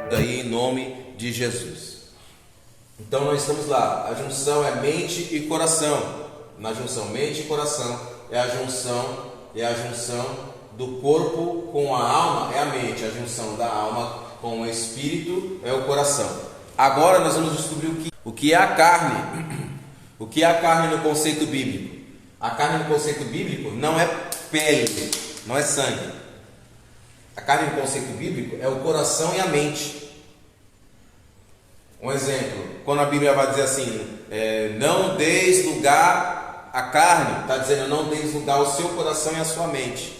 daí em nome de Jesus. Então nós estamos lá, a junção é mente e coração. Na junção mente e coração é a junção do corpo com a alma é a mente, a junção da alma com o espírito é o coração. Agora nós vamos descobrir o que é a carne. O que é a carne no conceito bíblico? A carne no conceito bíblico não é pele, não é sangue. A carne no conceito bíblico é o coração e a mente. Um exemplo, quando a Bíblia vai dizer assim, não deis lugar à carne, está dizendo não deis lugar ao seu coração e à sua mente.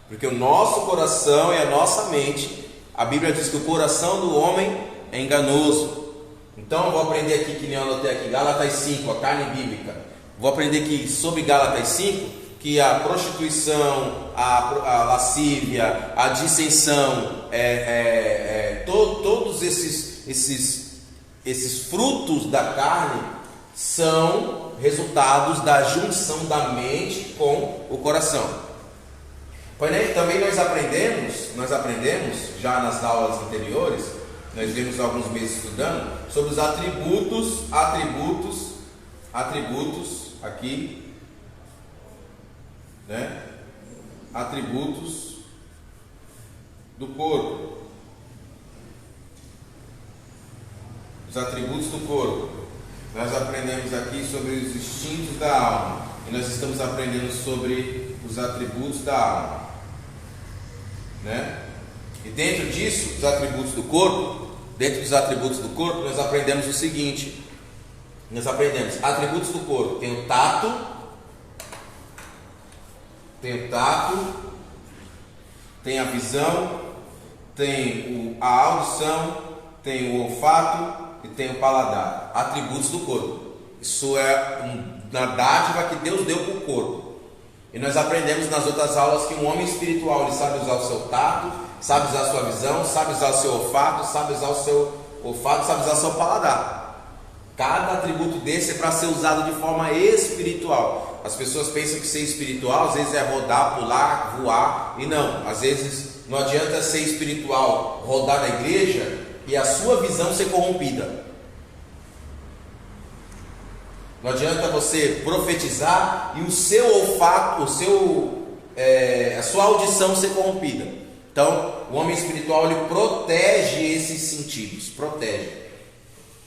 Porque o nosso coração e a nossa mente, a Bíblia diz que o coração do homem é enganoso. Então eu vou aprender aqui, que nem eu anotei aqui, Gálatas 5, a carne bíblica. Vou aprender aqui sobre Gálatas 5, que a prostituição, a lascívia, a dissensão, todos esses frutos da carne são resultados da junção da mente com o coração. Também nós aprendemos já nas aulas anteriores, nós vimos alguns meses estudando sobre os atributos aqui, né? Atributos do corpo. Os atributos do corpo. Nós aprendemos aqui sobre os instintos da alma. E nós estamos aprendendo sobre os atributos da alma, né? E dentro disso, os atributos do corpo, nós aprendemos o seguinte. Nós aprendemos atributos do corpo. Tem o tato, tem a visão, tem a audição, tem o olfato e tem o paladar. Atributos do corpo. Isso é uma dádiva que Deus deu para o corpo. E nós aprendemos nas outras aulas que um homem espiritual, ele sabe usar o seu tato, sabe usar a sua visão, sabe usar o seu olfato, sabe usar o seu paladar. Cada atributo desse é para ser usado de forma espiritual. As pessoas pensam que ser espiritual às vezes é rodar, pular, voar, e não. Às vezes não adianta ser espiritual, rodar na igreja e a sua visão ser corrompida. Não adianta você profetizar e o seu olfato, a sua audição ser corrompida. Então, o homem espiritual, ele protege esses sentidos, protege.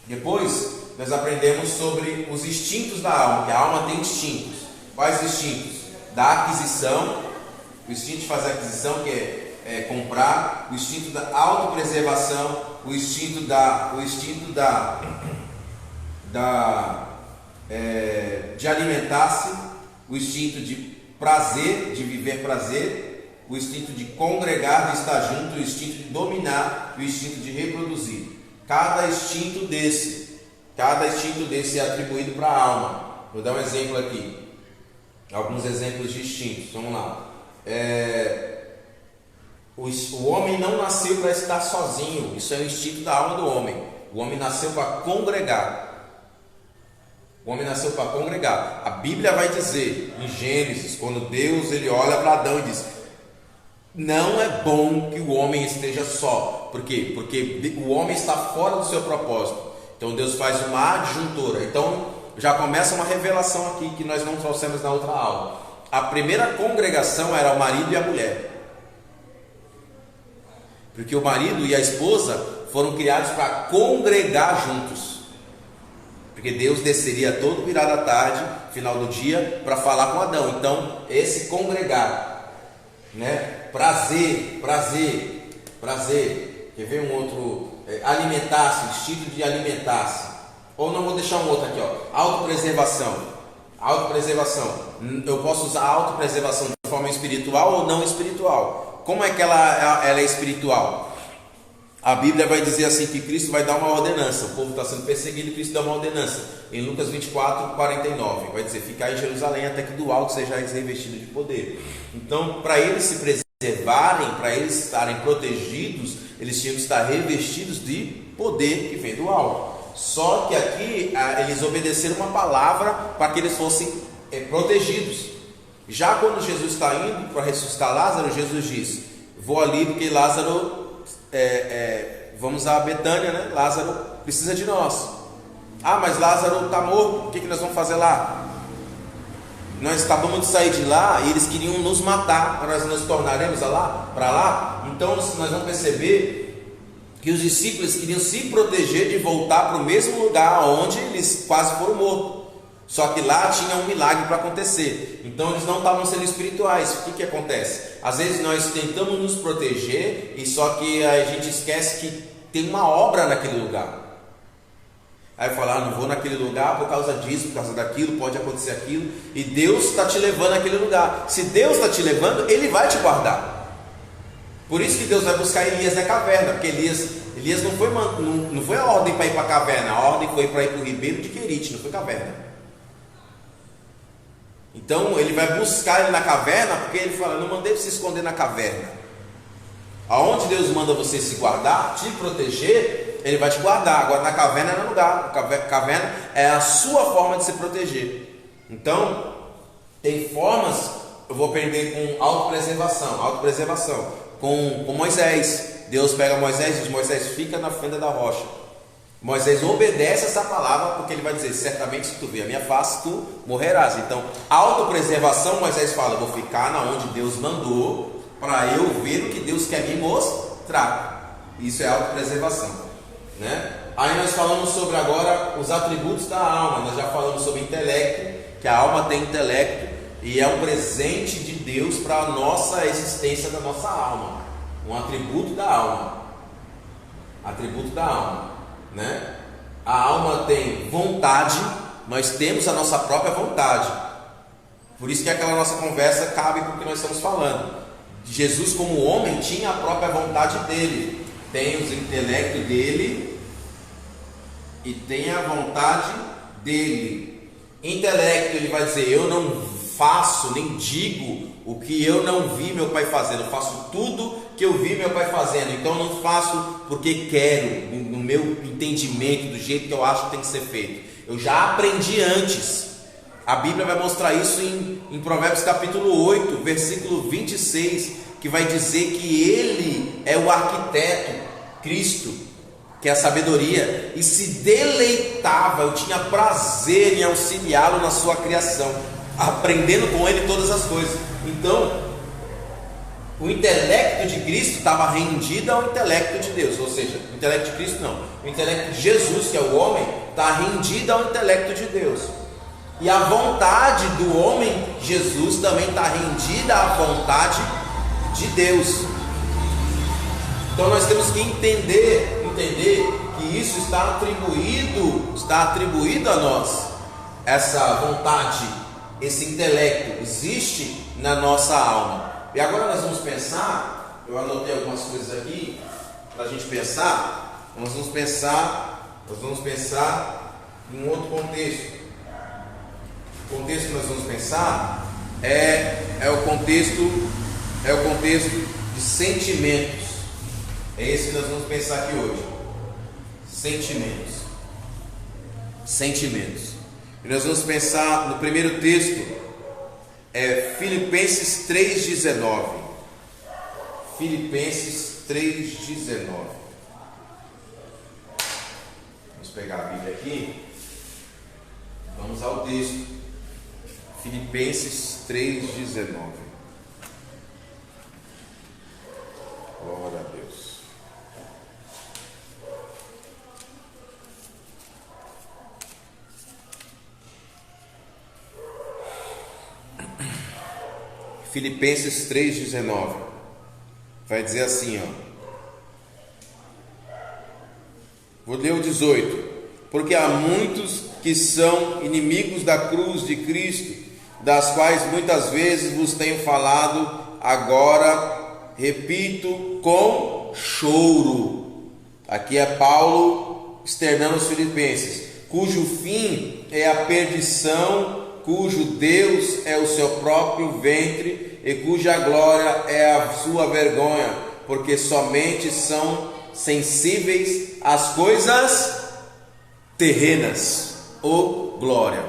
Depois, nós aprendemos sobre os instintos da alma, que a alma tem instintos. Quais instintos? Da aquisição, o instinto de fazer aquisição, que é comprar, o instinto da autopreservação, o instinto de alimentar-se, o instinto de prazer, de viver prazer, o instinto de congregar, de estar junto, o instinto de dominar, o instinto de reproduzir. Cada instinto desse é atribuído para a alma. Vou dar um exemplo aqui, alguns exemplos de instintos. Vamos lá. O homem não nasceu para estar sozinho. Isso é o instinto da alma do homem. O homem nasceu para congregar. A Bíblia vai dizer em Gênesis, quando Deus ele olha para Adão e diz: não é bom que o homem esteja só. Por quê? Porque o homem está fora do seu propósito. Então Deus faz uma adjuntora. Então já começa uma revelação aqui que nós não trouxemos na outra aula. A primeira congregação era o marido e a mulher, porque o marido e a esposa foram criados para congregar juntos. Porque Deus desceria todo virado à tarde, final do dia, para falar com Adão. Então, esse congregar, né? Prazer. Quer ver um outro? Alimentar-se, instinto de alimentar-se. Ou não, vou deixar um outro aqui, ó. Autopreservação. Eu posso usar a autopreservação de forma espiritual ou não espiritual. Como é que ela é espiritual? A Bíblia vai dizer assim que Cristo vai dar uma ordenança. O povo está sendo perseguido e Cristo dá uma ordenança. Em Lucas 24, 49, vai dizer: ficai em Jerusalém até que do alto sejais revestidos de poder. Então, para eles se preservarem, para eles estarem protegidos, eles tinham que estar revestidos de poder que vem do alto. Só que aqui eles obedeceram uma palavra para que eles fossem protegidos. Já quando Jesus está indo para ressuscitar Lázaro, Jesus diz: vou ali porque Lázaro vamos a Betânia, né? Lázaro precisa de nós. Ah, mas Lázaro está morto, o que nós vamos fazer lá? Nós acabamos de sair de lá e eles queriam nos matar, para nós nos tornaremos para lá. Então nós vamos perceber que os discípulos queriam se proteger de voltar para o mesmo lugar onde eles quase foram mortos. Só que lá tinha um milagre para acontecer. Então eles não estavam sendo espirituais. O que acontece? Às vezes nós tentamos nos proteger e só que a gente esquece que tem uma obra naquele lugar. Aí fala, não vou naquele lugar por causa disso, por causa daquilo, pode acontecer aquilo. E Deus está te levando naquele lugar. Se Deus está te levando, Ele vai te guardar. Por isso que Deus vai buscar Elias na caverna. Porque Elias não foi a ordem para ir para a caverna. A ordem foi para ir para o ribeiro de Querite, não foi caverna. Então Ele vai buscar ele na caverna, porque Ele fala, não mandei você se esconder na caverna. Aonde Deus manda você se guardar, te proteger, Ele vai te guardar. Agora na caverna não é lugar. A caverna é a sua forma de se proteger. Então tem formas. Eu vou aprender com autopreservação, com Moisés. Deus pega Moisés e diz, Moisés, fica na fenda da rocha. Moisés obedece essa palavra, porque ele vai dizer, certamente se tu ver a minha face, tu morrerás. Então, autopreservação, Moisés fala, vou ficar na onde Deus mandou, para eu ver o que Deus quer me mostrar. Isso é autopreservação, né? Aí nós falamos sobre agora os atributos da alma. Nós já falamos sobre intelecto, que a alma tem intelecto e é um presente de Deus para a nossa existência da nossa alma. Um atributo da alma. Atributo da alma, né? A alma tem vontade. Nós temos a nossa própria vontade. Por isso que aquela nossa conversa cabe com o que nós estamos falando. Jesus como homem tinha a própria vontade dele. Tem os intelectos dele e tem a vontade dele. Intelecto, ele vai dizer, eu não faço nem digo o que eu não vi meu pai fazendo, eu faço tudo que eu vi meu pai fazendo. Então eu não faço porque quero, no meu entendimento, do jeito que eu acho que tem que ser feito. Eu já aprendi antes. A Bíblia vai mostrar isso em Provérbios capítulo 8, versículo 26, que vai dizer que Ele é o arquiteto, Cristo, que é a sabedoria, e se deleitava, eu tinha prazer em auxiliá-lo na sua criação, aprendendo com Ele todas as coisas. Então, o intelecto de Cristo estava rendido ao intelecto de Deus, ou seja, o intelecto de Cristo não, o intelecto de Jesus, que é o homem, está rendido ao intelecto de Deus. E a vontade do homem, Jesus, também está rendida à vontade de Deus. Então nós temos que entender que isso está atribuído a nós. Essa vontade, esse intelecto existe na nossa alma. E agora nós vamos pensar, eu anotei algumas coisas aqui para a gente pensar. Nós vamos pensar em um outro contexto. O contexto que nós vamos pensar é o contexto de sentimentos. É esse que nós vamos pensar aqui hoje. Sentimentos. E nós vamos pensar no primeiro texto, Filipenses 3,19. Filipenses 3,19. Vamos pegar a Bíblia aqui. Vamos ao texto. Filipenses 3,19. Glória a Deus. Filipenses 3,19 vai dizer assim, vou ler o 18. Porque há muitos que são inimigos da cruz de Cristo, das quais muitas vezes vos tenho falado, agora repito com choro. Aqui é Paulo externando os filipenses, cujo fim é a perdição, cujo Deus é o seu próprio ventre e cuja glória é a sua vergonha, porque somente são sensíveis às coisas terrenas ou glória.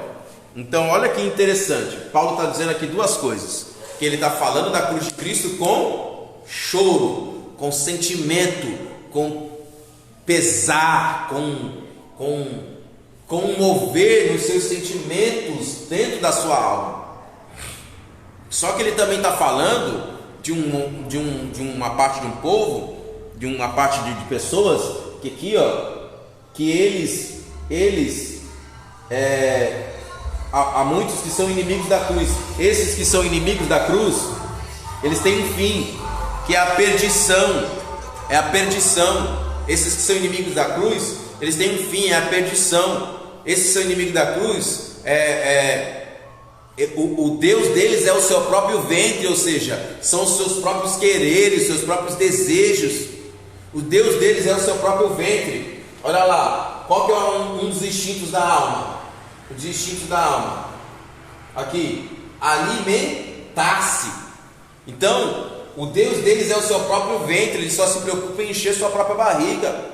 Então olha que interessante, Paulo está dizendo aqui duas coisas, que ele está falando da cruz de Cristo com choro, com sentimento, com pesar, com um mover nos seus sentimentos dentro da sua alma. Só que ele também está falando de uma parte de um povo, de uma parte de pessoas que aqui, que eles há muitos que são inimigos da cruz. Esses que são inimigos da cruz, eles têm um fim, que é a perdição. É a perdição. Esses que são inimigos da cruz, eles têm um fim, é a perdição. Esses que são inimigos da cruz, o Deus deles é o seu próprio ventre, ou seja, são os seus próprios quereres, seus próprios desejos. O Deus deles é o seu próprio ventre. Olha lá, qual que é um dos instintos da alma? Os instintos da alma. Aqui, alimentar-se. Então, o Deus deles é o seu próprio ventre, ele só se preocupa em encher sua própria barriga.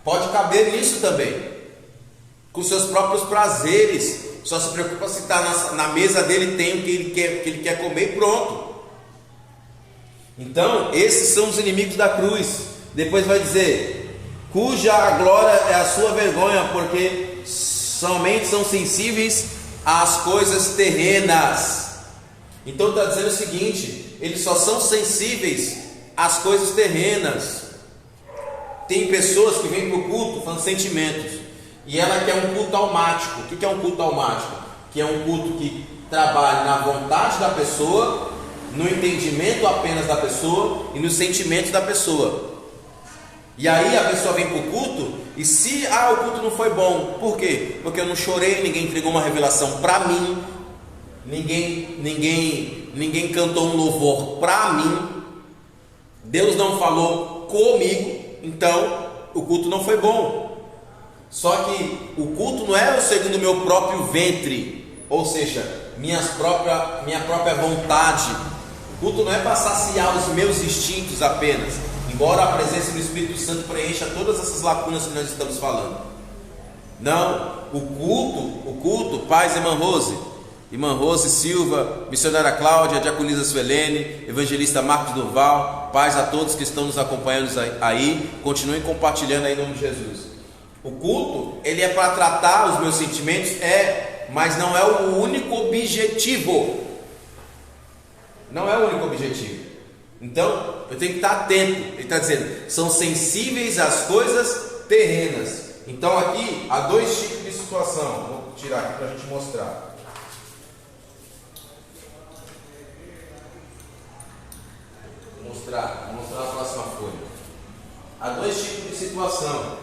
Pode caber nisso também. Com seus próprios prazeres. Só se preocupa se está na mesa dele, tem o que ele quer comer e pronto. Então, esses são os inimigos da cruz. Depois vai dizer: cuja glória é a sua vergonha, porque somente são sensíveis às coisas terrenas. Então está dizendo o seguinte: eles só são sensíveis às coisas terrenas. Tem pessoas que vêm para o culto falando sentimentos, e ela quer um culto almático. O que é um culto almático? Que é um culto que trabalha na vontade da pessoa, no entendimento apenas da pessoa e nos sentimentos da pessoa. E aí a pessoa vem para o culto, e se o culto não foi bom, por quê? Porque eu não chorei, ninguém entregou uma revelação para mim, ninguém cantou um louvor para mim, Deus não falou comigo, então o culto não foi bom. Só que o culto não é segundo o meu próprio ventre, ou seja, minha própria vontade. O culto não é para saciar os meus instintos apenas, embora a presença do Espírito Santo preencha todas essas lacunas que nós estamos falando. Não, o culto, paz, irmã Rose Silva, missionária Cláudia, diaconisa Suelene, evangelista Marcos Durval, paz a todos que estão nos acompanhando aí, continuem compartilhando aí em nome de Jesus. O culto, ele é para tratar os meus sentimentos, mas não é o único objetivo. Não é o único objetivo. Então, eu tenho que estar atento. Ele está dizendo, são sensíveis às coisas terrenas. Então aqui, há dois tipos de situação. Vou tirar aqui para a gente mostrar. Vou mostrar na próxima folha. Há dois tipos de situação.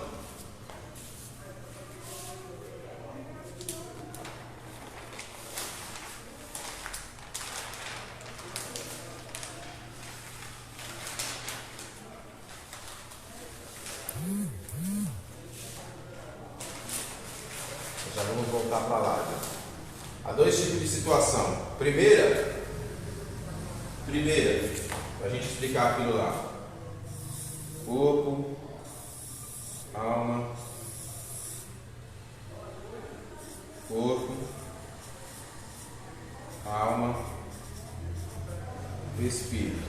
Já vamos voltar para lá. Há dois tipos de situação. Primeira, para a gente explicar aquilo lá: corpo, alma, corpo, alma, espírito.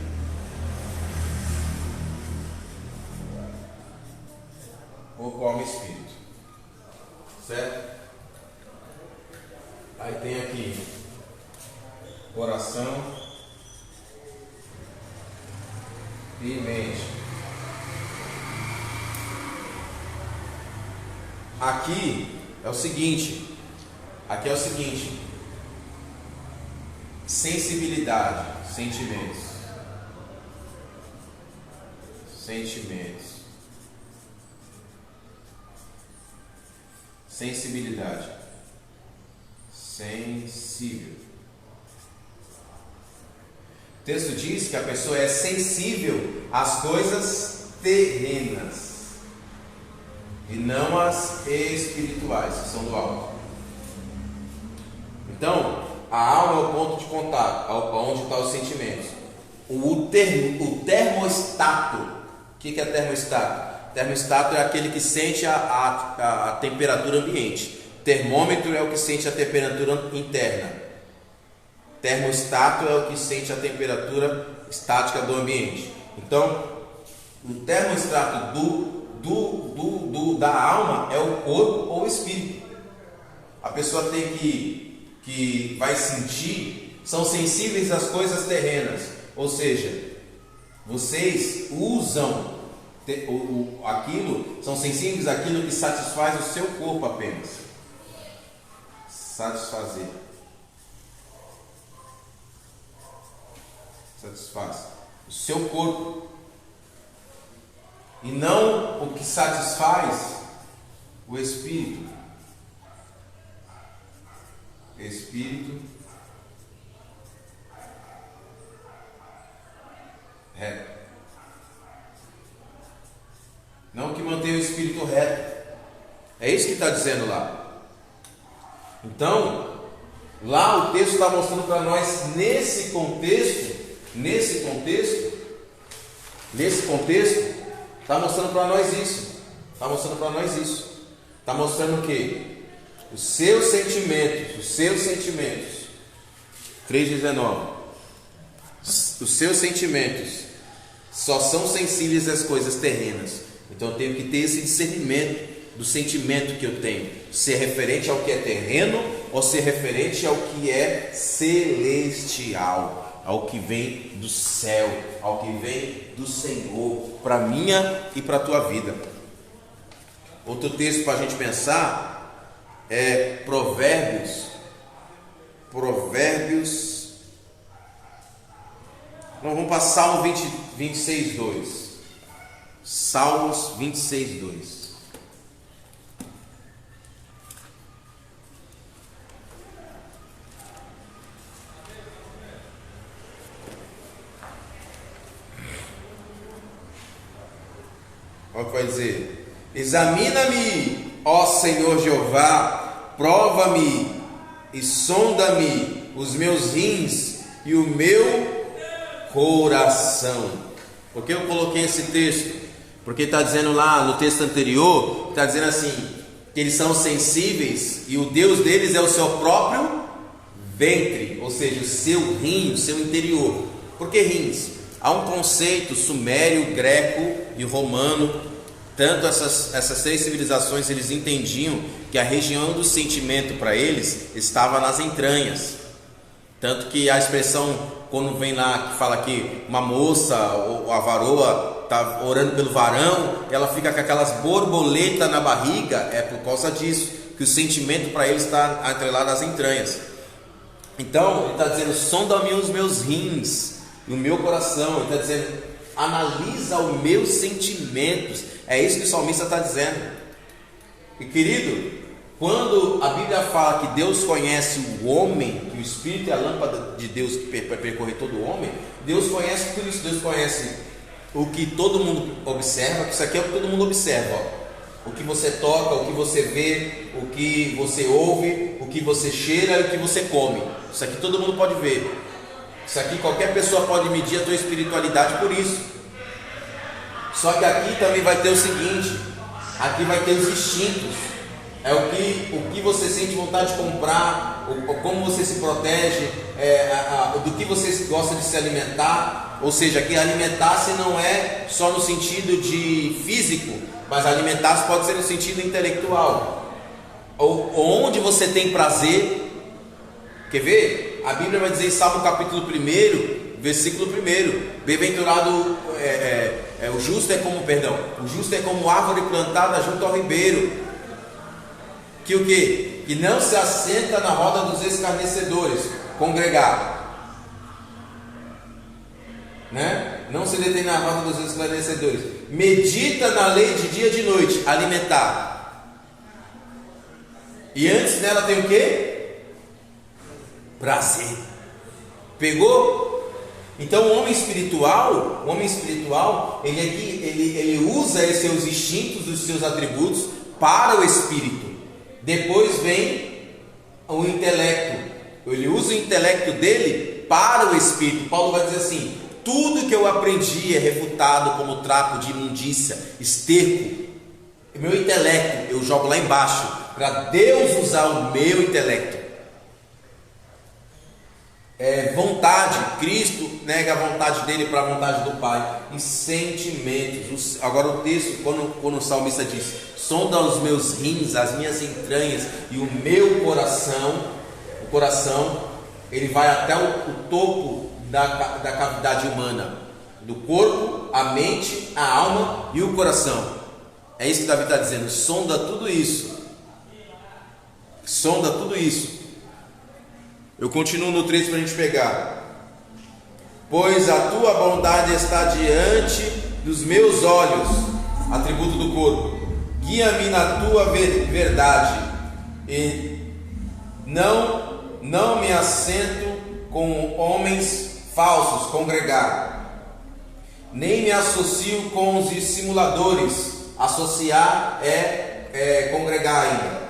Corpo, alma e espírito. Certo? Aí tem aqui coração e mente. Aqui é o seguinte, sensibilidade, sentimentos, sensibilidade, sensível. O texto diz que a pessoa é sensível às coisas terrenas e não às espirituais, que são do alto. Então, a alma é o ponto de contato, onde estão os sentimentos. O termostato. O que é termostato? Termostato é aquele que sente a temperatura ambiente. Termômetro é o que sente a temperatura interna. Termostato é o que sente a temperatura estática do ambiente. Então, o termostato da alma é o corpo ou o espírito. A pessoa tem que vai sentir, são sensíveis às coisas terrenas, ou seja, vocês usam aquilo, são sensíveis àquilo que satisfaz o seu corpo apenas. Satisfaz o seu corpo, e não o que satisfaz o espírito. Espírito reto. Não que mantém o espírito reto. É isso que está dizendo lá. Então, lá o texto está mostrando para nós nesse contexto, está mostrando para nós isso. Está mostrando o quê? Os seus sentimentos. 3,19. Os seus sentimentos só são sensíveis às coisas terrenas. Então eu tenho que ter esse discernimento do sentimento que eu tenho, ser referente ao que é terreno ou ser referente ao que é celestial, ao que vem do céu, ao que vem do Senhor, para a minha e para a tua vida. Outro texto para a gente pensar é Provérbios. Não, vamos para Salmo 26:2. Salmos 26:2. Olha o que vai dizer: examina-me, ó Senhor Jeová, prova-me e sonda-me os meus rins e o meu coração. Por que eu coloquei esse texto? Porque está dizendo lá no texto anterior, está dizendo assim, que eles são sensíveis e o Deus deles é o seu próprio ventre, ou seja, o seu rim, o seu interior. Por que rins? Há um conceito sumério, greco e romano. Tanto essas três civilizações, eles entendiam que a região do sentimento para eles estava nas entranhas. Tanto que a expressão, quando vem lá, que fala que uma moça ou a varoa está orando pelo varão, ela fica com aquelas borboletas na barriga, é por causa disso, que o sentimento para eles está atrelado às entranhas. Então, ele está dizendo, sonda-me os meus rins, o meu coração. Ele está dizendo, analisa os meus sentimentos. É isso que o salmista está dizendo. E querido, quando a Bíblia fala que Deus conhece o homem, que o Espírito é a lâmpada de Deus para percorrer todo o homem, Deus conhece tudo isso. Deus conhece o que todo mundo observa, que isso aqui é o que todo mundo observa, ó. O que você toca, o que você vê, o que você ouve, o que você cheira e o que você come. Isso aqui todo mundo pode ver. Isso aqui qualquer pessoa pode medir a tua espiritualidade por isso. Só que aqui também vai ter o seguinte, aqui vai ter os instintos. É o que você sente vontade de comprar, como você se protege, do que você gosta de se alimentar. Ou seja, que alimentar-se não é só no sentido de físico, mas alimentar-se pode ser no sentido intelectual. Ou onde você tem prazer. Quer ver? A Bíblia vai dizer em Salmo capítulo 1, versículo 1: bem-aventurado o justo é como árvore plantada junto ao ribeiro, que o quê? Que não se assenta na roda dos escarnecedores, congregar, né? Não se detém na roda dos escarnecedores, medita na lei de dia e de noite, alimentar, e antes dela tem o quê? Prazer. Pegou? Então o homem espiritual, ele usa os seus instintos, os seus atributos para o espírito. Depois vem o intelecto. Ele usa o intelecto dele para o espírito. Paulo vai dizer assim: tudo que eu aprendi é refutado como trapo de imundícia, esterco. O meu intelecto eu jogo lá embaixo para Deus usar o meu intelecto. vontade. Cristo nega a vontade dele para a vontade do Pai. E sentimentos. Agora o texto, quando o salmista diz: sonda os meus rins, as minhas entranhas e o meu coração, ele vai até o topo da cavidade humana, do corpo, a mente, a alma e o coração. É isso que Davi está dizendo: sonda tudo isso. Sonda tudo isso. Eu continuo no 3 para a gente pegar. Pois a tua bondade está diante dos meus olhos, atributo do corpo. Guia-me na tua verdade, e não me assento com homens falsos, congregar, nem me associo com os dissimuladores. Associar é congregar ainda.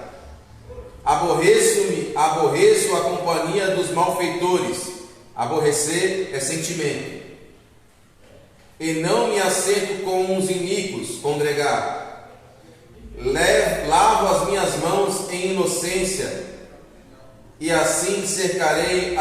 Aborreço a companhia dos malfeitores. Aborrecer é sentimento. E não me assento com os iníquos, congregar. Lavo as minhas mãos em inocência, e assim cercarei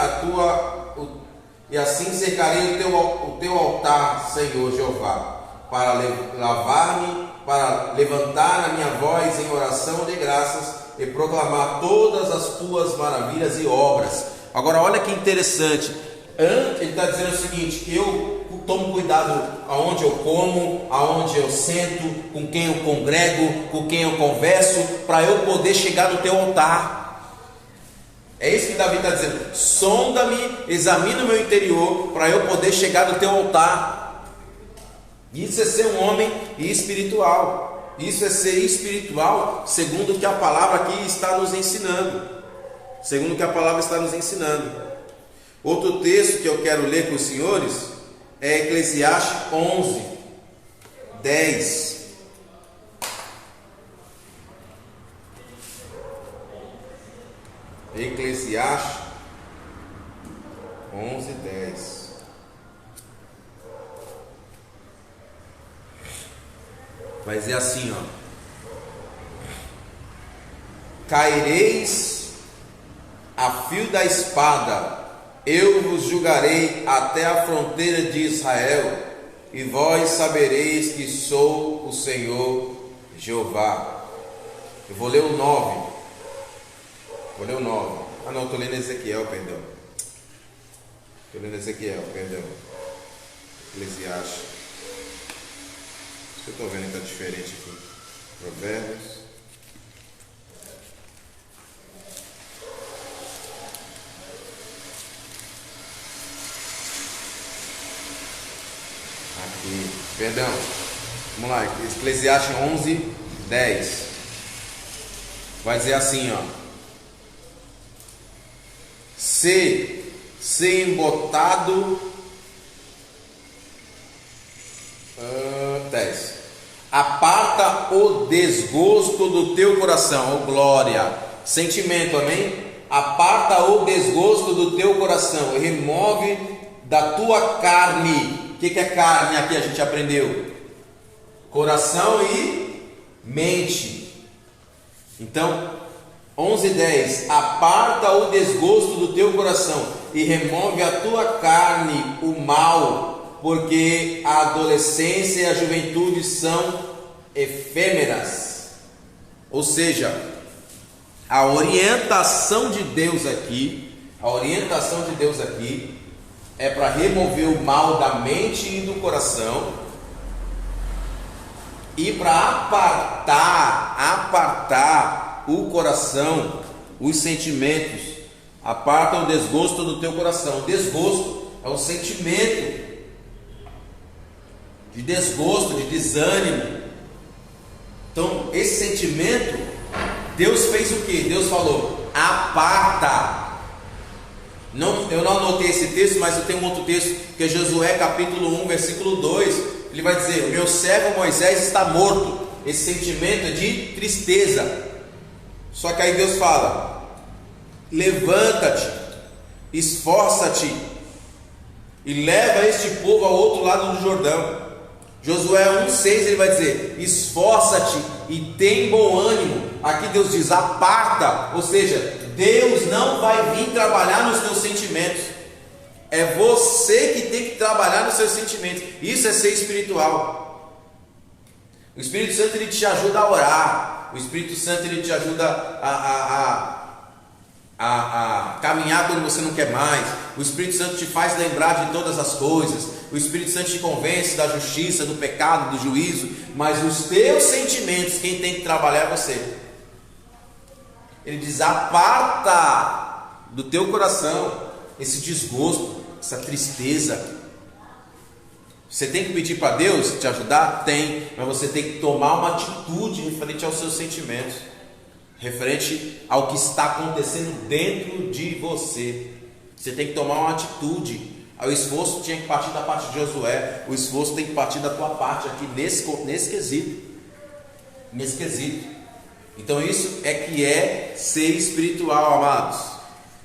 o teu altar, Senhor Jeová, para lavar-me, para levantar a minha voz em oração de graças e proclamar todas as tuas maravilhas e obras. Agora olha que interessante, ele está dizendo o seguinte: eu tomo cuidado aonde eu como, aonde eu sento, com quem eu congrego, com quem eu converso, para eu poder chegar no teu altar. É isso que Davi está dizendo: sonda-me, examina o meu interior, para eu poder chegar no teu altar. Isso é ser um homem espiritual. Isso é ser espiritual, segundo o que a palavra aqui está nos ensinando. Segundo o que a palavra está nos ensinando. Outro texto que eu quero ler com os senhores é Eclesiastes 11, 10. Eclesiastes 11, 10. Vai dizer assim, ó: caireis a fio da espada, eu vos julgarei até a fronteira de Israel, e vós sabereis que sou o Senhor Jeová. Eu vou ler o 9. Ah não, estou lendo Ezequiel, perdão. Eclesiastes. Eu estou vendo que está diferente aqui. Provérbios. Aqui, perdão. Vamos lá, Eclesiastes 11, 10. Vai dizer assim, ó: ser embotado. 10. Aparta o desgosto do teu coração, glória, sentimento, amém? Aparta o desgosto do teu coração e remove da tua carne. O que é carne? Aqui a gente aprendeu: coração e mente. Então 11:10, aparta o desgosto do teu coração e remove a tua carne o mal, porque a adolescência e a juventude são efêmeras. Ou seja, a orientação de Deus aqui é para remover o mal da mente e do coração e para apartar o coração, os sentimentos. Aparta o desgosto do teu coração. O desgosto é um sentimento de desgosto, de desânimo. Então, esse sentimento, Deus fez o que? Deus falou: aparta. Eu não anotei esse texto, mas eu tenho um outro texto, que é Josué capítulo 1, versículo 2. Ele vai dizer: o meu servo Moisés está morto. Esse sentimento é de tristeza. Só que aí Deus fala: levanta-te, esforça-te e leva este povo ao outro lado do Jordão. Josué 1,6 ele vai dizer: esforça-te e tem bom ânimo. Aqui Deus diz: aparta, ou seja, Deus não vai vir trabalhar nos teus sentimentos. É você que tem que trabalhar nos seus sentimentos. Isso é ser espiritual. O Espírito Santo ele te ajuda a orar. O Espírito Santo ele te ajuda a caminhar quando você não quer mais. O Espírito Santo te faz lembrar de todas as coisas. O Espírito Santo te convence da justiça, do pecado, do juízo. Mas os teus sentimentos, quem tem que trabalhar é você. Ele diz: aparta do teu coração esse desgosto, essa tristeza. Você tem que pedir para Deus te ajudar? Tem, mas você tem que tomar uma atitude referente aos seus sentimentos, referente ao que está acontecendo dentro de você. Você tem que tomar uma atitude. O esforço tinha que partir da parte de Josué. O esforço tem que partir da tua parte aqui nesse quesito. Nesse quesito. Então isso é que é ser espiritual, amados.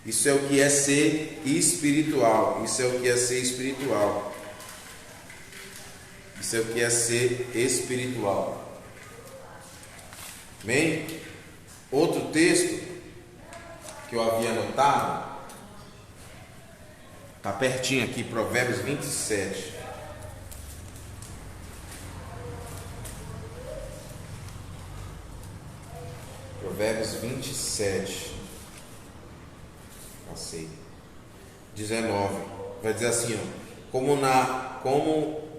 Isso é o que é ser espiritual. Isso é o que é ser espiritual. Isso é o que é ser espiritual. Amém? Outro texto que eu havia anotado, está pertinho aqui, Provérbios 27. Provérbios 27. Passei. 19. Vai dizer assim, ó: como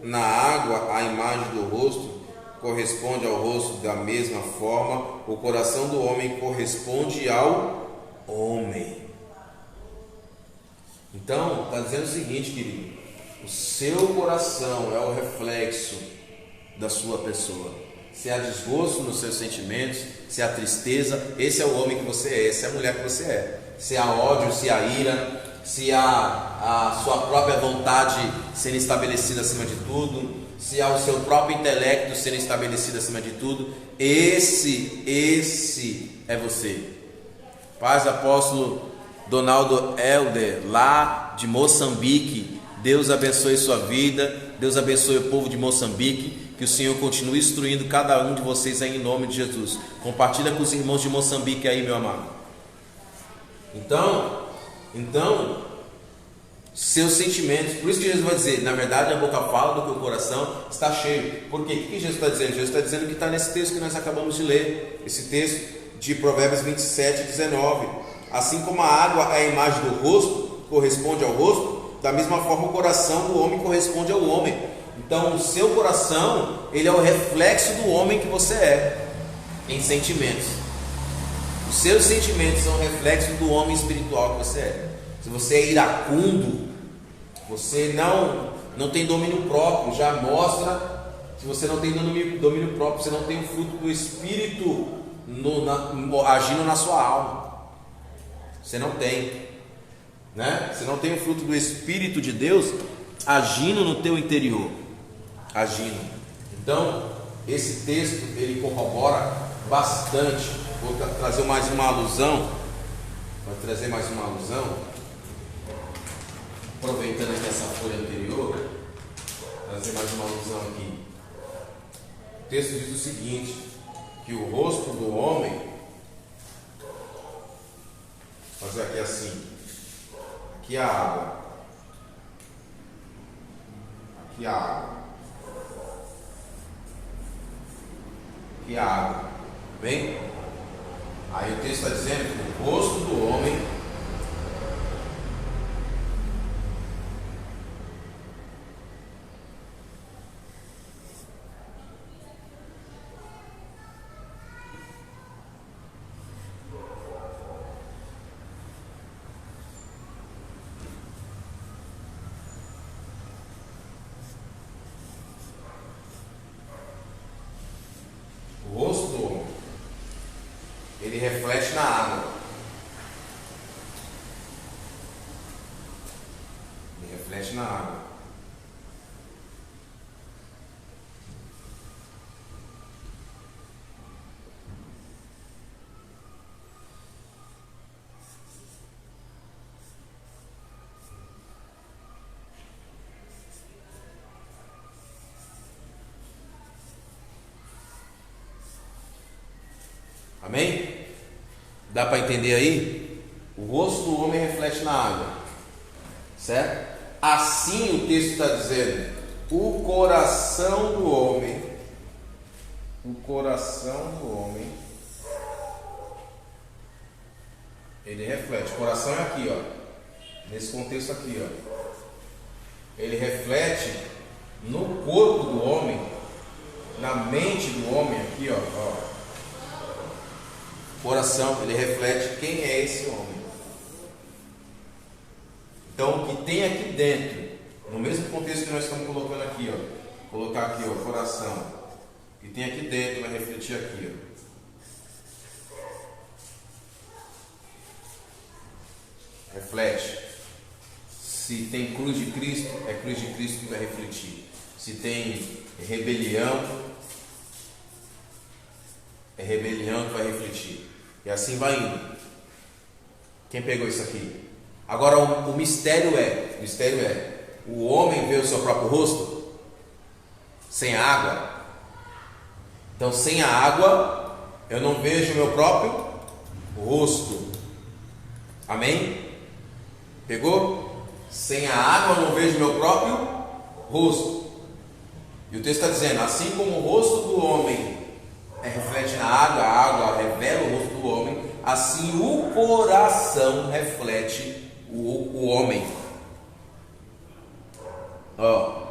na água a imagem do rosto corresponde ao rosto, da mesma forma o coração do homem corresponde ao homem. Então, está dizendo o seguinte, querido: o seu coração é o reflexo da sua pessoa. Se há desgosto nos seus sentimentos, se há tristeza, esse é o homem que você é, essa é a mulher que você é. Se há ódio, se há ira, se há a sua própria vontade sendo estabelecida acima de tudo, se há o seu próprio intelecto sendo estabelecido acima de tudo, esse é você. Paz, apóstolo Donaldo Helder, lá de Moçambique. Deus abençoe sua vida, Deus abençoe o povo de Moçambique, que o Senhor continue instruindo cada um de vocês aí em nome de Jesus. Compartilha com os irmãos de Moçambique aí, meu amado. Então, seus sentimentos, por isso que Jesus vai dizer, na verdade a boca fala do que o coração está cheio. Por quê? O que Jesus está dizendo? Jesus está dizendo que está nesse texto que nós acabamos de ler, esse texto de Provérbios 27, 19. Assim como a água é a imagem do rosto, corresponde ao rosto, da mesma forma o coração do homem corresponde ao homem. Então o seu coração, ele é o reflexo do homem que você é, em sentimentos. Os seus sentimentos são reflexo do homem espiritual que você é. Se você é iracundo, você não tem domínio próprio, já mostra. Se você não tem domínio próprio, você não tem o fruto do Espírito agindo na sua alma. Você não tem, né? Você não tem o fruto do Espírito de Deus agindo no teu interior, agindo. Então, esse texto ele corrobora bastante. Vou trazer mais uma alusão. Aproveitando aqui essa folha anterior, trazer mais uma alusão aqui. O texto diz o seguinte: que o rosto do homem, fazer aqui assim, aqui a água, aqui a água, aqui a água, bem? Aí o texto está dizendo que o rosto do homem ele reflete na água. Ele reflete na água. Amém? Dá para entender aí? O rosto do homem reflete na água, certo? Assim o texto está dizendo, o coração do homem, ele reflete. O coração é aqui, ó, nesse contexto aqui, ó. Ele reflete no corpo do homem, na mente do homem aqui, ó. Coração, ele reflete quem é esse homem. Então, o que tem aqui dentro, no mesmo contexto que nós estamos colocando aqui, ó, colocar aqui, ó, coração, o que tem aqui dentro vai refletir aqui, ó. Reflete. Se tem cruz de Cristo, é cruz de Cristo que vai refletir. Se tem rebelião, é rebelião que vai refletir. E assim vai indo. Quem pegou isso aqui? Agora o mistério é, o homem vê o seu próprio rosto sem a água. Então, sem a água, eu não vejo o meu próprio rosto. Amém? Pegou? Sem a água, eu não vejo o meu próprio rosto. E o texto está dizendo, assim como o rosto do homem reflete na água, a água revela o rosto do homem, assim o coração reflete o homem. Ó,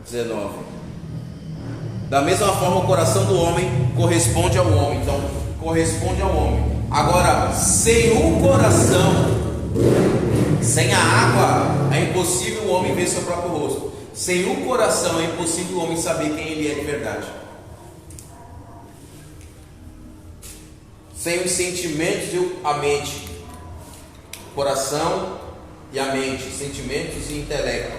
19. Da mesma forma, o coração do homem corresponde ao homem. Então, corresponde ao homem. Agora, sem o coração, sem a água, é impossível o homem ver seu próprio rosto. Sem o coração, é impossível o homem saber quem ele é de verdade. Sem os sentimentos e a mente, coração e a mente, sentimentos e intelecto,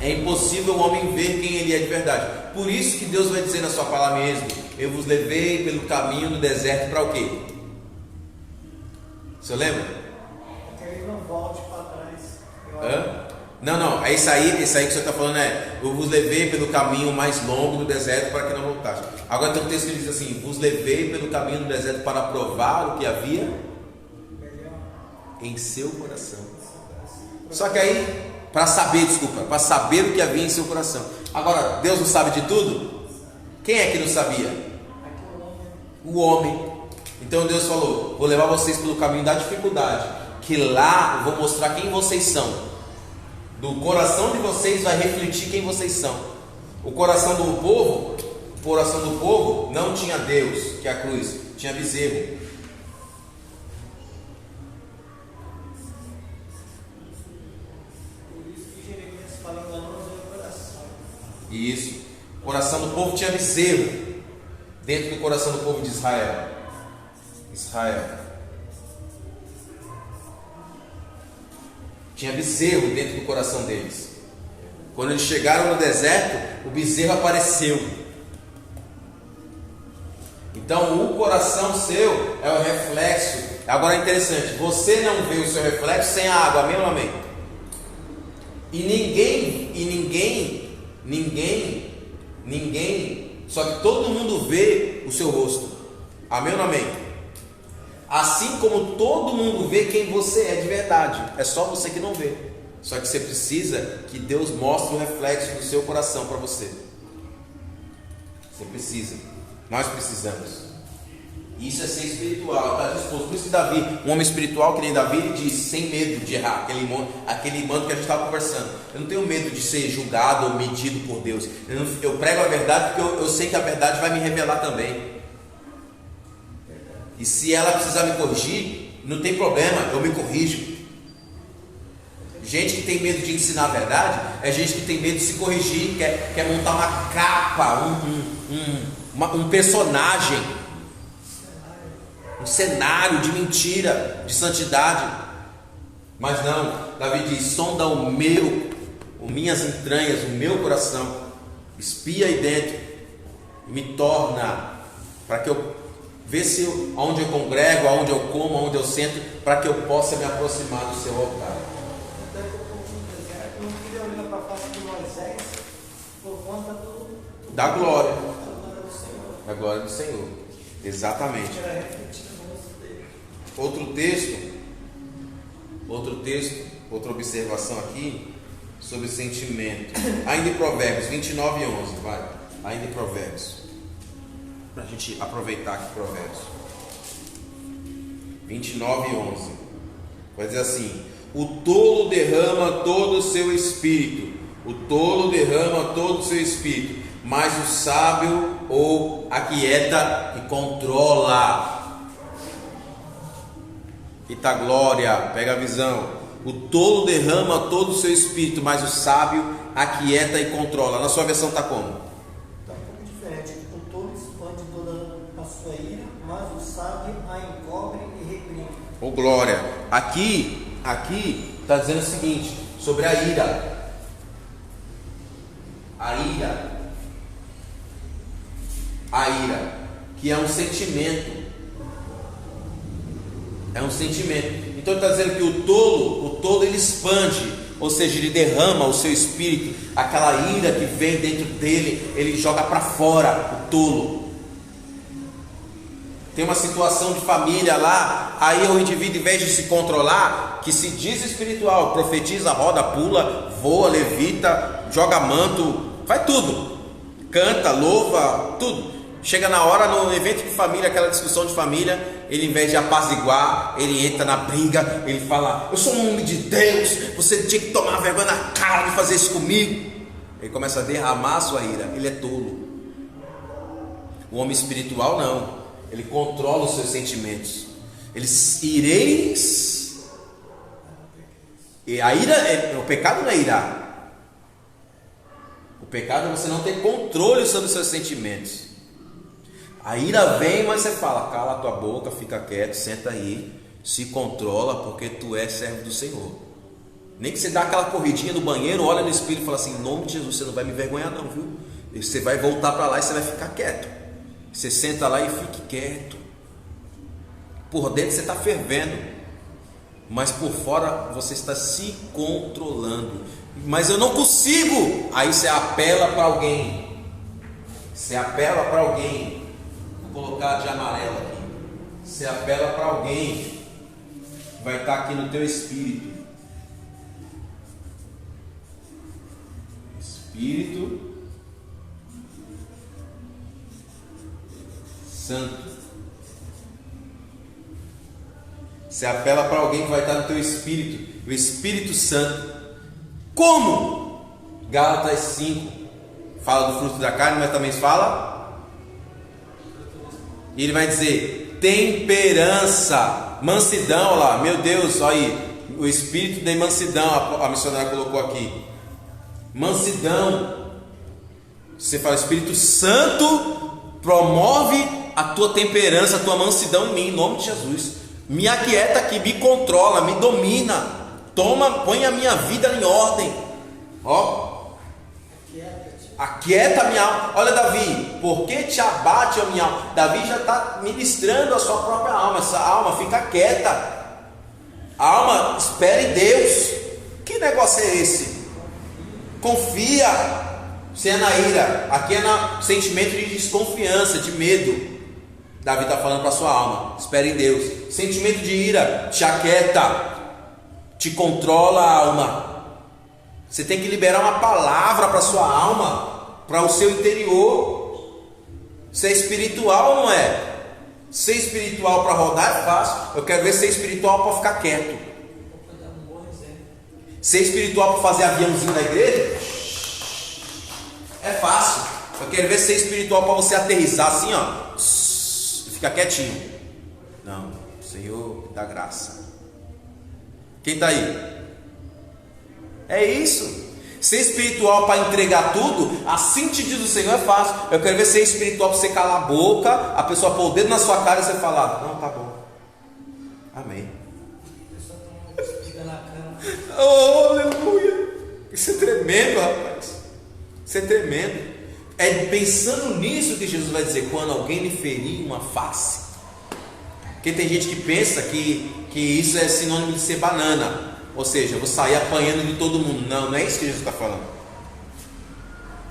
é impossível o homem ver quem ele é de verdade. Por isso que Deus vai dizer na sua palavra mesmo, eu vos levei pelo caminho do deserto para o quê? Você lembra? Que ele não volte para trás. Não, é isso aí que você está falando, eu vos levei pelo caminho mais longo do deserto para que não voltasse. Agora tem um texto que diz assim, vos levei pelo caminho do deserto para provar o que havia em seu coração. Só que aí, para saber o que havia em seu coração. Agora, Deus não sabe de tudo? Quem é que não sabia? O homem. Então Deus falou, vou levar vocês pelo caminho da dificuldade, que lá eu vou mostrar quem vocês são. Do coração de vocês vai refletir quem vocês são. O coração do povo não tinha Deus, que é a cruz, tinha bezerro. Por isso que Jeremias fala enganoso é o coração. Isso. O coração do povo tinha bezerro dentro do coração do povo de Israel. Tinha bezerro dentro do coração deles. Quando eles chegaram no deserto, o bezerro apareceu. Então o coração seu é o reflexo. Agora é interessante, você não vê o seu reflexo sem a água, amém ou não amém? Ninguém, só que todo mundo vê o seu rosto, amém ou não amém? Assim como todo mundo vê quem você é de verdade, é só você que não vê. Só que você precisa que Deus mostre o reflexo do seu coração para você. Você precisa, nós precisamos. Isso é ser espiritual, está disposto. Por isso que Davi, um homem espiritual que nem Davi, ele diz, sem medo de errar, aquele manto que a gente estava conversando. Eu não tenho medo de ser julgado ou medido por Deus. Eu prego a verdade porque eu sei que a verdade vai me revelar também. E se ela precisar me corrigir, não tem problema, eu me corrijo. Gente que tem medo de ensinar a verdade é gente que tem medo de se corrigir, quer montar uma capa, um personagem, um cenário de mentira, de santidade. Mas não, Davi diz, sonda minhas entranhas, o meu coração, espia aí dentro e me torna, para que eu vê se onde eu congrego, aonde eu como, aonde eu sento, para que eu possa me aproximar do seu altar. Eu não queria olhar para a face de Moisés por conta da glória. do Senhor. Da glória do Senhor. Exatamente. Era refletido no rosto dele. Outro texto Outro texto, outra observação aqui sobre sentimento. Ainda em Provérbios 29:11, vai. Ainda em Provérbios. Para a gente aproveitar aqui Provérbios 29:11. Vai dizer assim: o tolo derrama todo o seu espírito. O tolo derrama todo o seu espírito, mas o sábio ou aquieta e controla. Eita glória, pega a visão. O tolo derrama todo o seu espírito, mas o sábio aquieta e controla. Na sua versão está como? Está um pouco diferente. O tolo expande toda a sua ira, mas o sábio a encobre e reprime. Ô glória. Aqui está dizendo o seguinte, sobre a ira. A ira, que é um sentimento. É um sentimento. Então ele está dizendo que o tolo ele expande, ou seja, ele derrama o seu espírito, aquela ira que vem dentro dele, ele joga para fora, o tolo. Tem uma situação de família lá, aí o indivíduo, em vez de se controlar, que se diz espiritual, profetiza, roda, pula, voa, levita, joga manto, faz tudo, canta, louva, tudo. Chega na hora, no evento de família, aquela discussão de família, ele, em vez de apaziguar, ele entra na briga, ele fala: eu sou um homem de Deus, você tinha que tomar vergonha na cara de fazer isso comigo. Ele começa a derramar a sua ira. Ele é tolo. O homem espiritual não, ele controla os seus sentimentos. Eles ireis. E a ira, o pecado não é irar. O pecado é você não ter controle sobre os seus sentimentos. A ira vem, mas você fala: cala a tua boca, fica quieto, senta aí, se controla, porque tu és servo do Senhor. Nem que você dá aquela corridinha no banheiro, olha no espelho e fala assim: em nome de Jesus, você não vai me envergonhar não, viu? Você vai voltar para lá e você vai ficar quieto. Você senta lá e fique quieto. Por dentro você está fervendo, mas por fora você está se controlando. Mas eu não consigo. Aí você apela para alguém. Você apela para alguém. Vou colocar de amarelo aqui. Você apela para alguém, vai estar aqui no teu espírito. Espírito Santo. Você apela para alguém que vai estar no teu espírito, o Espírito Santo. Como? Gálatas 5 fala do fruto da carne, mas também fala. E ele vai dizer: temperança, mansidão. Olha lá, meu Deus, olha aí, o espírito de mansidão, a missionária colocou aqui. Mansidão. Você fala: Espírito Santo, promove a tua temperança, a tua mansidão em mim, em nome de Jesus. Me aquieta aqui, me controla, me domina. Toma, põe a minha vida em ordem. Ó. Aquieta a minha alma. Olha, Davi, por que te abate a minha alma? Davi já está ministrando a sua própria alma. Essa alma fica quieta. A alma espera em Deus. Que negócio é esse? Confia. Você é na ira. Aqui é no sentimento de desconfiança, de medo. Davi está falando para a sua alma: espera em Deus. Sentimento de ira te aquieta, te controla a alma. Você tem que liberar uma palavra para a sua alma, para o seu interior. Ser espiritual não é? Ser espiritual para rodar é fácil. Eu quero ver ser espiritual para ficar quieto. Ser espiritual para fazer aviãozinho na igreja é fácil. Eu quero ver ser espiritual para você aterrissar assim, ó, e ficar quietinho. Não, Senhor, dá graça. Quem está aí? É isso. Ser espiritual para entregar tudo, assim te diz o Senhor, é fácil. Eu quero ver ser espiritual para você calar a boca, a pessoa pôr o dedo na sua cara e você falar: não, tá bom, amém. Oh, aleluia. Isso é tremendo, rapaz. Isso é tremendo. É pensando nisso que Jesus vai dizer: quando alguém lhe ferir uma face. Porque tem gente que pensa que isso é sinônimo de ser banana. Ou seja, eu vou sair apanhando de todo mundo. Não, não é isso que Jesus está falando.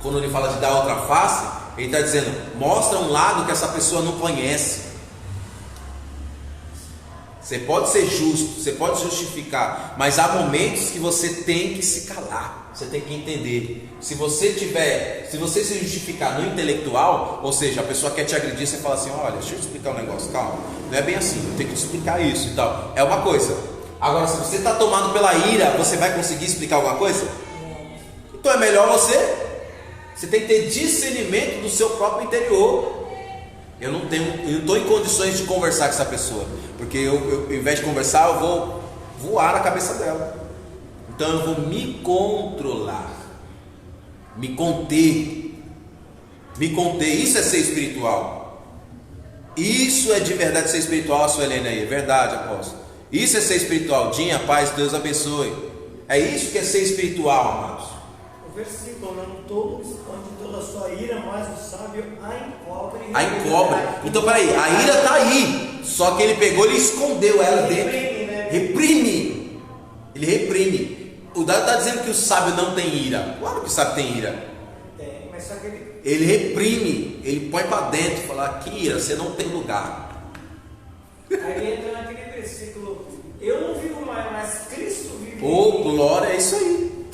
Quando ele fala de dar outra face, ele está dizendo: mostra um lado que essa pessoa não conhece. Você pode ser justo, você pode justificar, mas há momentos que você tem que se calar, você tem que entender. Se você se justificar no intelectual, ou seja, a pessoa quer te agredir, você fala assim: olha, deixa eu te explicar um negócio, calma, não é bem assim, eu tenho que te explicar isso e tal. É uma coisa. Agora, se você está tomado pela ira, você vai conseguir explicar alguma coisa? Então é melhor você tem que ter discernimento do seu próprio interior. Eu não estou em condições de conversar com essa pessoa, porque eu, ao invés de conversar, eu vou voar na cabeça dela. Então eu vou me controlar, me conter. Isso é ser espiritual. Isso é de verdade ser espiritual, a sua Helena aí, é verdade, apóstolo. Isso é ser espiritual. Dinha, paz, Deus abençoe. É isso que é ser espiritual, amados. O versículo: não todo expande toda a sua ira, mas o sábio a encobre. A encobre. Então peraí, a ira está aí, só que ele pegou e escondeu ela dentro. Reprime. Ele reprime. O Dado está dizendo que o sábio não tem ira. Claro que o sábio tem ira. Tem, mas só que ele reprime, ele põe para dentro e fala: aqui, ira, você não tem lugar. Aí entra naquele versículo: eu não vivo mais, mas Cristo vive. Oh, glória, é isso aí.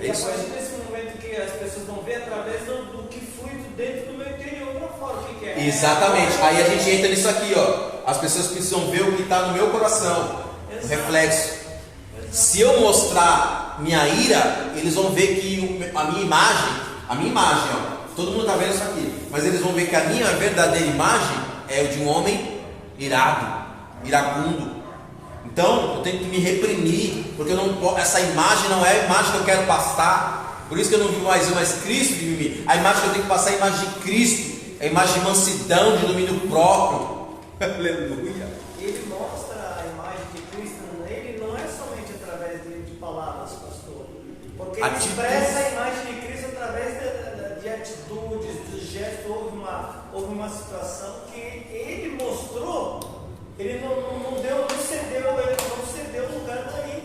É isso. E a partir desse momento que as pessoas vão ver através do que flui dentro do meu interior para fora, o que é? Exatamente. Aí a gente entra nisso aqui, ó. As pessoas precisam ver o que está no meu coração, o reflexo. Se eu mostrar minha ira, eles vão ver que a minha imagem, ó, todo mundo está vendo isso aqui, mas eles vão ver que a minha verdadeira imagem é o de um homem irado, iracundo. Então eu tenho que me reprimir, porque essa imagem não é a imagem que eu quero passar. Por isso que eu não vivo mais eu, mas Cristo vive em mim. A imagem que eu tenho que passar é a imagem de Cristo, é a imagem de mansidão, de domínio próprio. Aleluia. Ele mostra a imagem de Cristo nele, não é somente através de palavras, pastor, porque ele expressa a imagem de Cristo através de atitudes, de gestos. Houve uma situação que ele mostrou, ele não cedeu o lugar daí.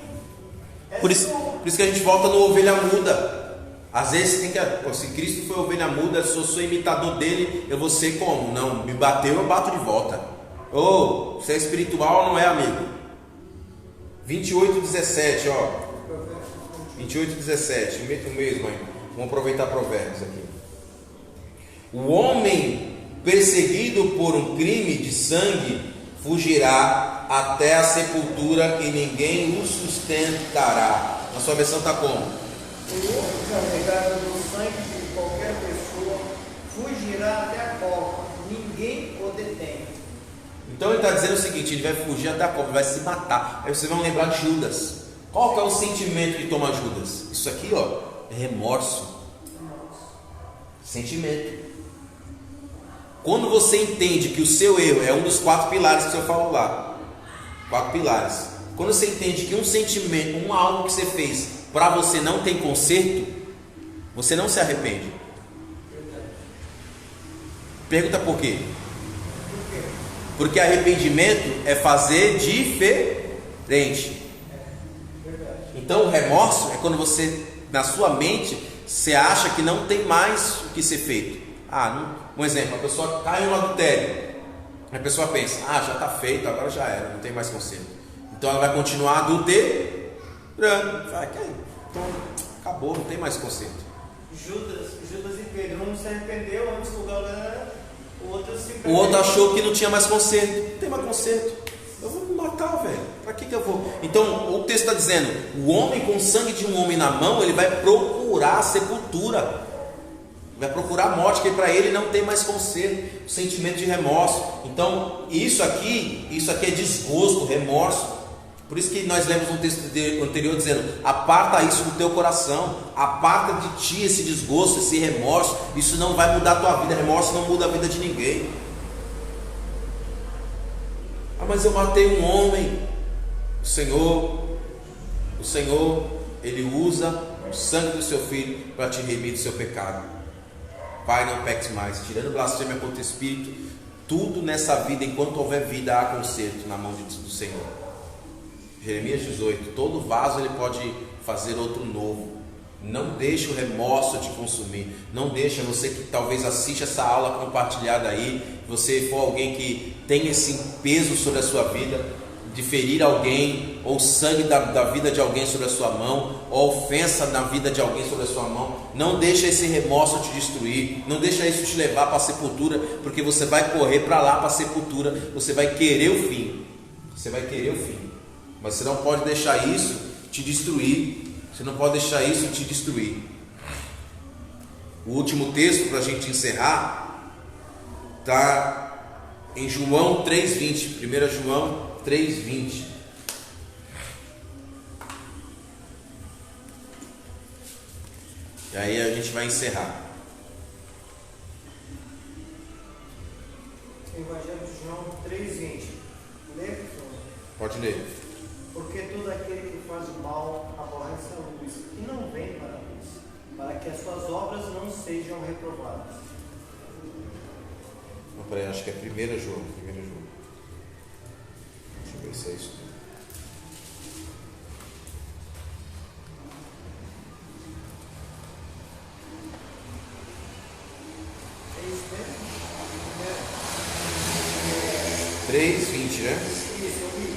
Por isso que a gente volta no ovelha muda. Às vezes tem que, se Cristo foi ovelha muda, se eu sou imitador dele, eu vou ser como? Não, me bateu, eu bato de volta. Ou, se é espiritual, não é, amigo? 28:17, ó. 28:17, o mesmo aí. Vamos aproveitar provérbios aqui. O homem perseguido por um crime de sangue fugirá até a sepultura e ninguém o sustentará. Na sua versão está como? O outro carregado do sangue de qualquer pessoa fugirá até a cova, ninguém o detém. Então ele está dizendo o seguinte: ele vai fugir até a cova, vai se matar. Aí vocês vão lembrar de Judas. Qual que é o sentimento que toma Judas? Isso aqui, ó, é remorso. Sentimento. Quando você entende que o seu erro é um dos 4 pilares que o senhor falou lá, 4 pilares. Quando você entende que um sentimento, algo que você fez para você não tem conserto, você não se arrepende. Pergunta por quê? Porque arrependimento é fazer diferente. Então o remorso é quando você, na sua mente, você acha que não tem mais o que ser feito. Um exemplo, a pessoa cai no adultério. A pessoa pensa: já está feito, agora já era, não tem mais conserto. Então ela vai continuar adulterando. Então acabou, não tem mais conserto. Judas e Pedro, um se arrependeu antes do galera, o outro achou que não tinha mais conserto. Não tem mais conserto. Eu vou me matar, velho. Para que eu vou? Então o texto está dizendo: o homem com o sangue de um homem na mão, ele vai procurar a sepultura, vai procurar a morte, porque para ele não tem mais conserto. O sentimento de remorso. Então isso aqui é desgosto, remorso. Por isso que nós lemos um texto anterior dizendo: aparta isso do teu coração, aparta de ti esse desgosto, esse remorso. Isso não vai mudar a tua vida. Remorso não muda a vida de ninguém. Mas eu matei um homem. O Senhor, Ele usa o sangue do seu filho para te remir do seu pecado. Pai, não peques mais, tirando blasfêmia contra o Espírito. Tudo nessa vida, enquanto houver vida, há conserto na mão do Senhor. Jeremias 18: todo vaso ele pode fazer outro novo. Não deixe o remorso te consumir. Não deixa, você que talvez assiste essa aula compartilhada aí, você for alguém que tem esse peso sobre a sua vida, de ferir alguém, ou sangue da vida de alguém sobre a sua mão, ou ofensa na vida de alguém sobre a sua mão. Não deixa esse remorso te destruir, não deixa isso te levar para a sepultura, porque você vai correr para lá, para a sepultura, você vai querer o fim, mas você não pode deixar isso te destruir, O último texto para a gente encerrar está em João 3,20, 1 João 3,20. E aí a gente vai encerrar. Evangelho de João 3,20. Lê, professor? Pode ler. Porque todo aquele que faz o mal aborrece a luz e não vem para a luz, para que as suas obras não sejam reprovadas. Não, peraí, acho que é 1 João. Deixa eu ver se é isso. É isso mesmo? 3,20, né? Isso, eu li,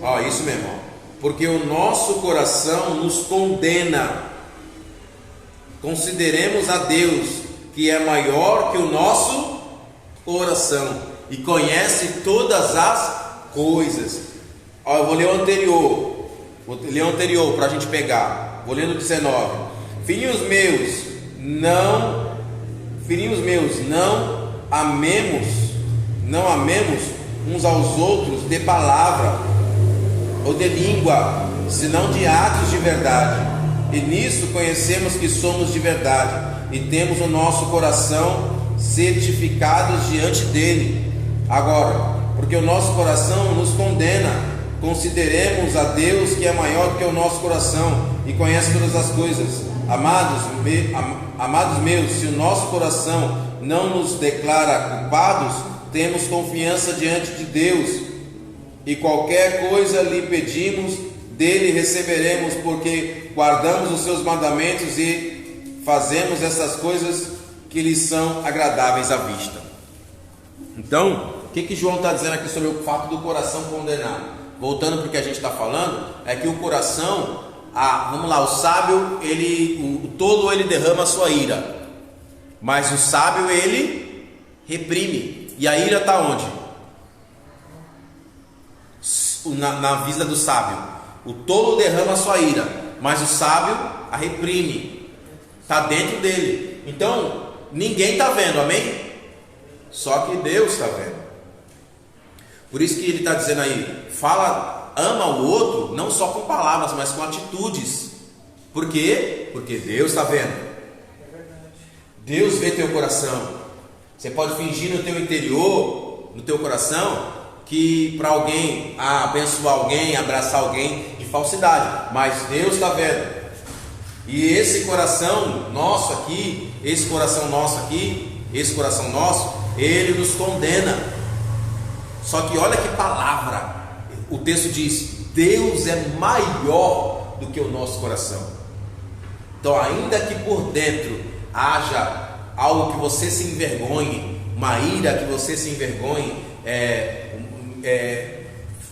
3,20. Isso mesmo. Porque o nosso coração nos condena. Consideremos a Deus, que é maior que o nosso coração e conhece todas as coisas. Eu vou ler o anterior para a gente pegar. Vou ler no 19. Filhinhos meus, não amemos uns aos outros de palavra ou de língua, senão de atos de verdade. E nisso conhecemos que somos de verdade e temos o nosso coração certificados diante dele. Agora, porque o nosso coração nos condena, consideremos a Deus, que é maior do que o nosso coração e conhece todas as coisas. Amados meus, se o nosso coração não nos declara culpados, temos confiança diante de Deus, e qualquer coisa lhe pedimos, dele receberemos, porque guardamos os seus mandamentos e fazemos essas coisas que lhes são agradáveis à vista. Então, o que João está dizendo aqui sobre o fato do coração condenar? Voltando para o que a gente está falando, é que o coração, vamos lá, o sábio, o tolo ele derrama a sua ira, mas o sábio ele reprime. E a ira está onde? Na vida do sábio. O tolo derrama a sua ira, mas o sábio a reprime. Está dentro dele. Então, ninguém está vendo, amém? Só que Deus está vendo. Por isso que ele está dizendo aí, ama o outro, não só com palavras, mas com atitudes. Por quê? Porque Deus está vendo. Deus vê teu coração. Você pode fingir no teu interior, no teu coração, que para alguém, abençoar alguém, abraçar alguém de falsidade, mas Deus está vendo. E esse coração nosso aqui, ele nos condena. Só que olha que palavra, o texto diz, Deus é maior do que o nosso coração. Então, ainda que por dentro haja algo que você se envergonhe, uma ira que você se envergonhe,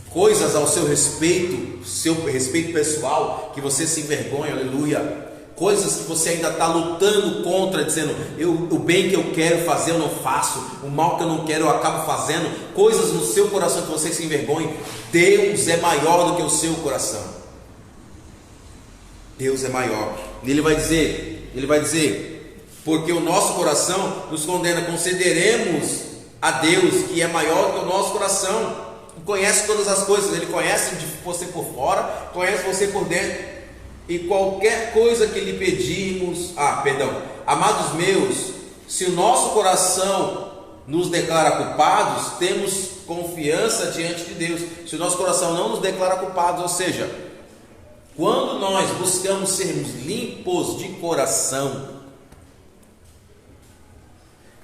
coisas ao seu respeito pessoal, que você se envergonha, aleluia, coisas que você ainda está lutando contra, dizendo, o bem que eu quero fazer eu não faço, o mal que eu não quero eu acabo fazendo, coisas no seu coração que você se envergonha. Deus é maior do que o seu coração. Deus é maior. E ele vai dizer, porque o nosso coração nos condena, consideremos a Deus, que é maior que o nosso coração, conhece todas as coisas, ele conhece você por fora, conhece você por dentro, e qualquer coisa que lhe pedimos, amados meus, se o nosso coração nos declara culpados, temos confiança diante de Deus. Se o nosso coração não nos declara culpados, ou seja, quando nós buscamos sermos limpos de coração,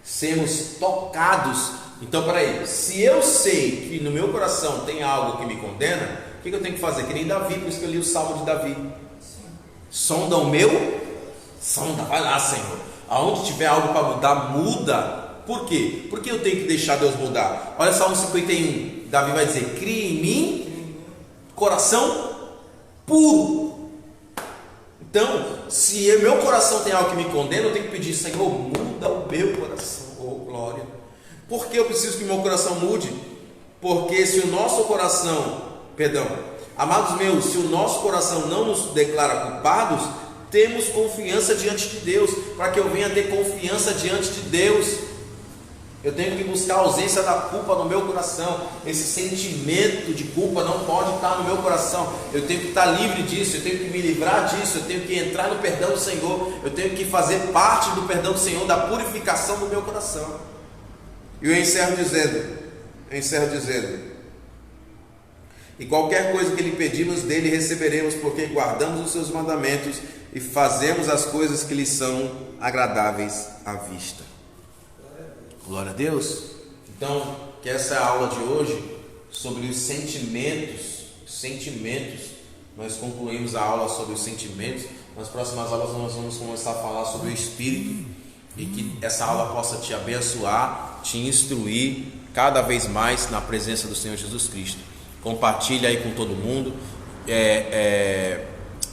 sermos tocados. Então, peraí, se eu sei que no meu coração tem algo que me condena, o que eu tenho que fazer? Que nem Davi, por isso que eu li o Salmo de Davi. Sonda o meu? Sonda, vai lá, Senhor. Aonde tiver algo para mudar, muda. Por quê? Porque eu tenho que deixar Deus mudar. Olha Salmo 51, Davi vai dizer: cria em mim coração puro. Então, se meu coração tem algo que me condena, eu tenho que pedir: Senhor, muda o meu coração. Oh, glória. Por que eu preciso que o meu coração mude? Porque se o nosso coração, amados meus, se o nosso coração não nos declara culpados, temos confiança diante de Deus. Para que eu venha ter confiança diante de Deus, eu tenho que buscar a ausência da culpa no meu coração. Esse sentimento de culpa não pode estar no meu coração. Eu tenho que estar livre disso, eu tenho que me livrar disso, eu tenho que entrar no perdão do Senhor, eu tenho que fazer parte do perdão do Senhor, da purificação do meu coração. E eu encerro dizendo: e qualquer coisa que lhe pedimos dele receberemos, porque guardamos os seus mandamentos e fazemos as coisas que lhe são agradáveis à vista. Glória a Deus. Então, que essa é a aula de hoje sobre os sentimentos. Nós concluímos a aula sobre os sentimentos. Nas próximas aulas nós vamos começar a falar sobre o Espírito, e que essa aula possa te abençoar, te instruir cada vez mais na presença do Senhor Jesus Cristo. Compartilha aí com todo mundo.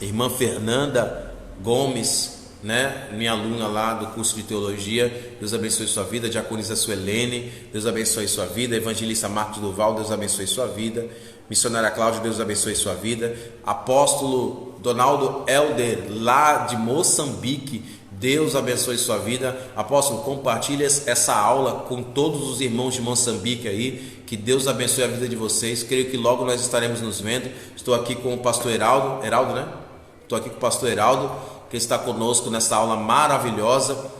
Irmã Fernanda Gomes, né, minha aluna lá do curso de teologia, Deus abençoe sua vida. Diaconisa Suelene, Deus abençoe sua vida. Evangelista Marcos Duval, Deus abençoe sua vida. Missionária Cláudia, Deus abençoe sua vida. Apóstolo Donaldo Helder, lá de Moçambique, Deus abençoe sua vida. Apóstolo, compartilhe essa aula com todos os irmãos de Moçambique aí. Que Deus abençoe a vida de vocês. Creio que logo nós estaremos nos vendo. Estou aqui com o pastor Heraldo, né? Estou aqui com o pastor Heraldo, que está conosco nessa aula maravilhosa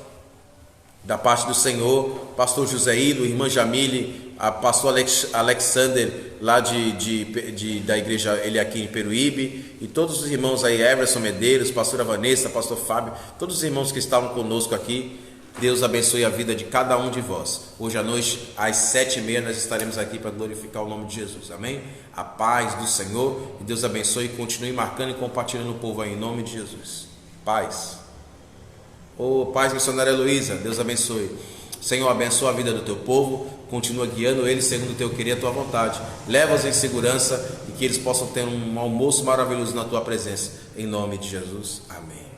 da parte do Senhor. Pastor José Ilo, irmã Jamile, a pastor Alexander lá da igreja, ele aqui em Peruíbe, e todos os irmãos aí, Everson Medeiros, pastora Vanessa, pastor Fábio, todos os irmãos que estavam conosco aqui. Deus abençoe a vida de cada um de vós. Hoje à noite, às 7h30, nós estaremos aqui para glorificar o nome de Jesus. Amém? A paz do Senhor, e Deus abençoe, e continue marcando e compartilhando o povo aí, em nome de Jesus. Paz. Paz, missionária Heloísa, Deus abençoe. Senhor, abençoa a vida do teu povo, continua guiando eles segundo o teu querer e a tua vontade. Leva-os em segurança, e que eles possam ter um almoço maravilhoso na tua presença, em nome de Jesus. Amém.